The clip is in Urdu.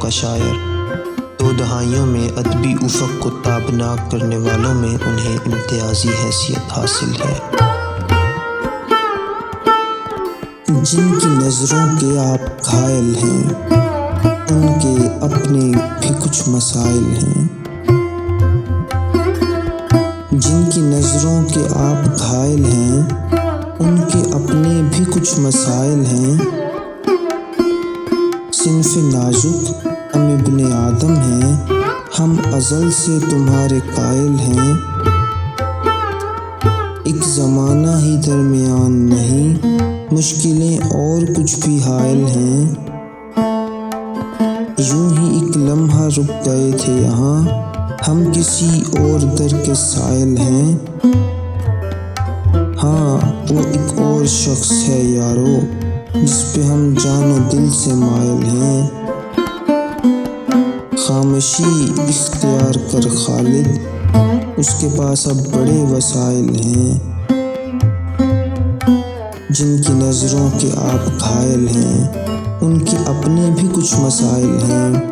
کا شاعر، 2 دہائیوں میں ادبی افق کو تابناک کرنے والوں میں انہیں امتیازی حیثیت حاصل ہے۔ جن کی نظروں کے آپ گھائل ہیں، ان کے اپنے بھی کچھ مسائل ہیں۔ جن کی نظروں کے آپ گھائل ہیں، ان کے اپنے بھی کچھ مسائل ہیں۔ صنف نازک ہم ابن آدم ہیں، ہم ازل سے تمہارے قائل ہیں۔ ایک زمانہ ہی درمیان نہیں، مشکلیں اور کچھ بھی حائل ہیں۔ یوں ہی ایک لمحہ رک گئے تھے یہاں، ہم کسی اور در کے سائل ہیں۔ ہاں وہ ایک اور شخص ہے یارو، جس پہ ہم جان و دل سے مائل ہیں۔ خاموشی اختیار کر خالد، اس کے پاس اب بڑے وسائل ہیں۔ جن کی نظروں کے آپ گھائل ہیں، ان کے اپنے بھی کچھ مسائل ہیں۔